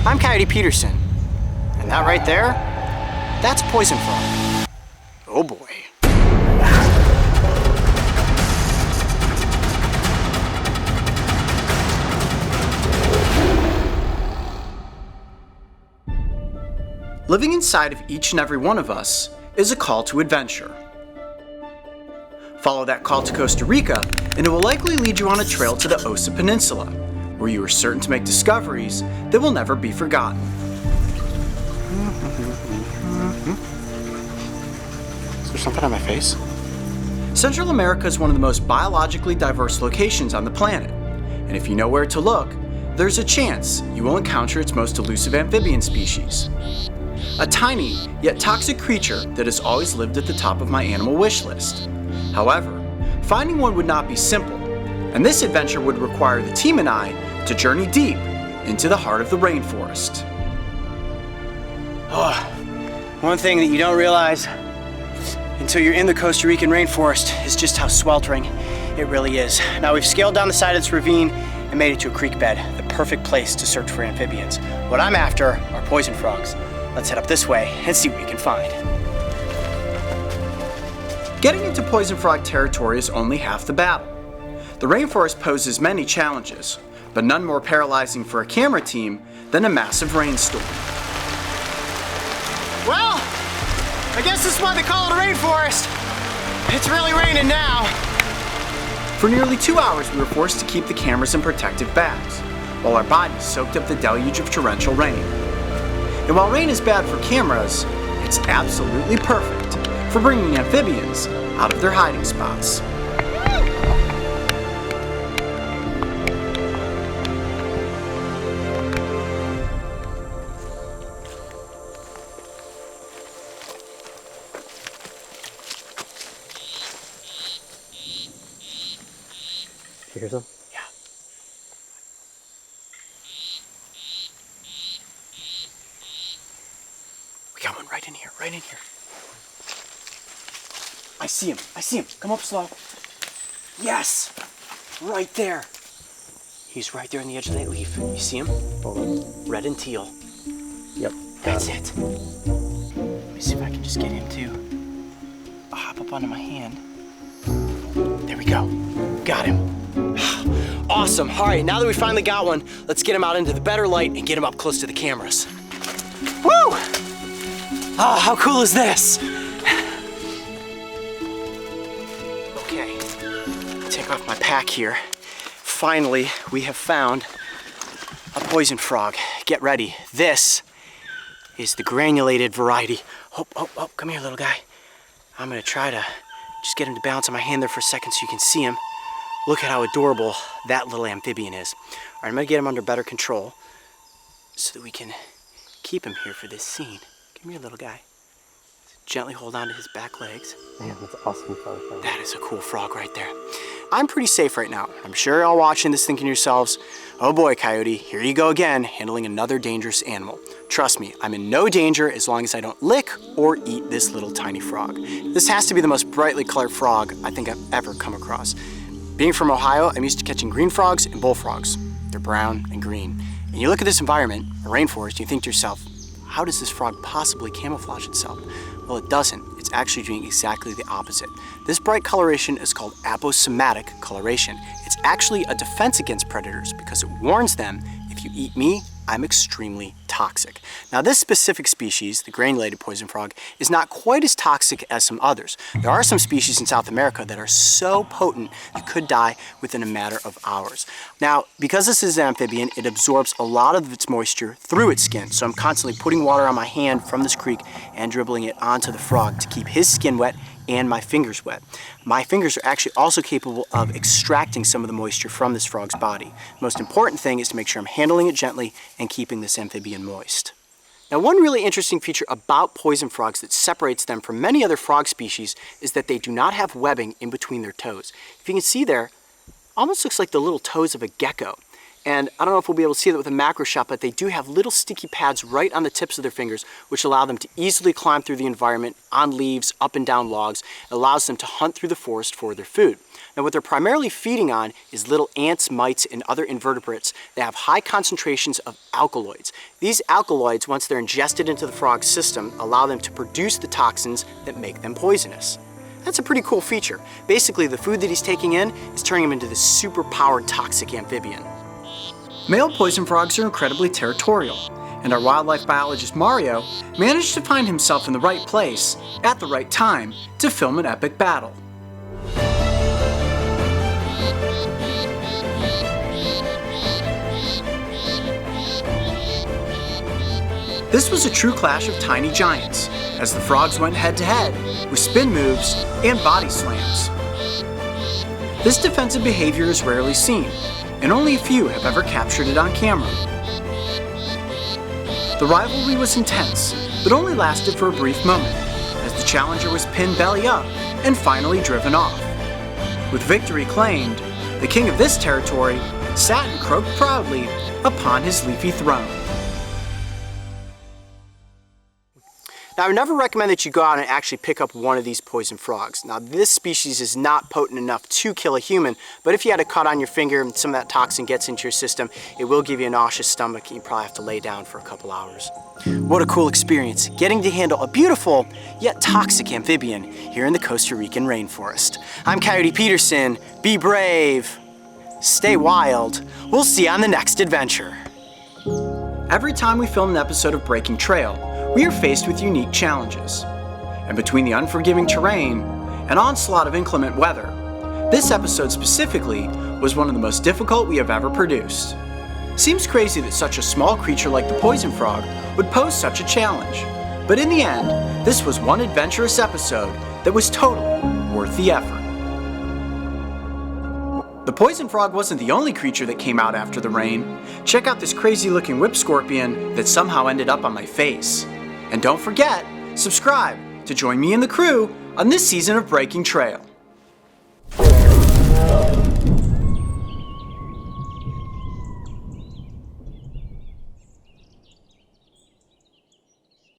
I'm Coyote Peterson, and that right there, that's poison frog. Oh boy. Living inside of each and every one of us is a call to adventure. Follow that call to Costa Rica, and it will likely lead you on a trail to the Osa Peninsula, where you are certain to make discoveries that will never be forgotten. Is there something on my face? Central America is one of the most biologically diverse locations on the planet, and if you know where to look, there's a chance you will encounter its most elusive amphibian species. A tiny, yet toxic creature that has always lived at the top of my animal wish list. However, finding one would not be simple, and this adventure would require the team and I to journey deep into the heart of the rainforest. Oh, one thing that you don't realize until you're in the Costa Rican rainforest is just how sweltering it really is. Now we've scaled down the side of this ravine and made it to a creek bed, the perfect place to search for amphibians. What I'm after are poison frogs. Let's head up this way and see what we can find. Getting into poison frog territory is only half the battle. The rainforest poses many challenges, but none more paralyzing for a camera team than a massive rainstorm. Well, I guess this is why they call it a rainforest. It's really raining now. For nearly 2 hours, we were forced to keep the cameras in protective bags, while our bodies soaked up the deluge of torrential rain. And while rain is bad for cameras, it's absolutely perfect for bringing amphibians out of their hiding spots. You hear some? Yeah. We got one right in here, right in here. I see him, come up slow. Yes, right there. He's right there on the edge of that leaf. You see him? Hold on. Red and teal. Yep. That's it. Let me see if I can just get him to hop up onto my hand. There we go, got him. Awesome. All right, now that we finally got one, let's get him out into the better light and get him up close to the cameras. Woo! Oh, how cool is this? Okay, take off my pack here. Finally, we have found a poison frog. Get ready. This is the granulated variety. Oh, come here, little guy. I'm gonna try to just get him to balance on my hand there for a second so you can see him. Look at how adorable that little amphibian is. All right, I'm gonna get him under better control so that we can keep him here for this scene. Come here, little guy. Gently hold on to his back legs. Man, that's awesome frog. That is a cool frog right there. I'm pretty safe right now. I'm sure you're all watching this thinking to yourselves, oh boy, Coyote, here you go again, handling another dangerous animal. Trust me, I'm in no danger as long as I don't lick or eat this little tiny frog. This has to be the most brightly colored frog I think I've ever come across. Being from Ohio, I'm used to catching green frogs and bullfrogs. They're brown and green. And you look at this environment, a rainforest, and you think to yourself, how does this frog possibly camouflage itself? Well, it doesn't. It's actually doing exactly the opposite. This bright coloration is called aposematic coloration. It's actually a defense against predators because it warns them, if you eat me, I'm extremely toxic. Now, this specific species, the granulated poison frog, is not quite as toxic as some others. There are some species in South America that are so potent you could die within a matter of hours. Now, because this is an amphibian, it absorbs a lot of its moisture through its skin. So I'm constantly putting water on my hand from this creek and dribbling it onto the frog to keep his skin wet and my fingers wet. My fingers are actually also capable of extracting some of the moisture from this frog's body. The most important thing is to make sure I'm handling it gently and keeping this amphibian moist. Now, one really interesting feature about poison frogs that separates them from many other frog species is that they do not have webbing in between their toes. If you can see there, almost looks like the little toes of a gecko. And I don't know if we'll be able to see that with a macro shot, but they do have little sticky pads right on the tips of their fingers, which allow them to easily climb through the environment, on leaves, up and down logs. It allows them to hunt through the forest for their food. Now what they're primarily feeding on is little ants, mites, and other invertebrates that have high concentrations of alkaloids. These alkaloids, once they're ingested into the frog's system, allow them to produce the toxins that make them poisonous. That's a pretty cool feature. Basically, the food that he's taking in is turning him into this super-powered toxic amphibian. Male poison frogs are incredibly territorial, and our wildlife biologist Mario managed to find himself in the right place at the right time to film an epic battle. This was a true clash of tiny giants, as the frogs went head-to-head with spin moves and body slams. This defensive behavior is rarely seen, and only a few have ever captured it on camera. The rivalry was intense, but only lasted for a brief moment, as the challenger was pinned belly up and finally driven off. With victory claimed, the king of this territory sat and croaked proudly upon his leafy throne. Now, I would never recommend that you go out and actually pick up one of these poison frogs. Now, this species is not potent enough to kill a human, but if you had a cut on your finger and some of that toxin gets into your system, it will give you a nauseous stomach and you probably have to lay down for a couple hours. What a cool experience, getting to handle a beautiful yet toxic amphibian here in the Costa Rican rainforest. I'm Coyote Peterson. Be brave, stay wild. We'll see you on the next adventure. Every time we film an episode of Breaking Trail, we are faced with unique challenges. And between the unforgiving terrain and onslaught of inclement weather, this episode specifically was one of the most difficult we have ever produced. Seems crazy that such a small creature like the poison frog would pose such a challenge, but in the end, this was one adventurous episode that was totally worth the effort. The poison frog wasn't the only creature that came out after the rain. Check out this crazy looking whip scorpion that somehow ended up on my face. And don't forget, subscribe to join me and the crew on this season of Breaking Trail.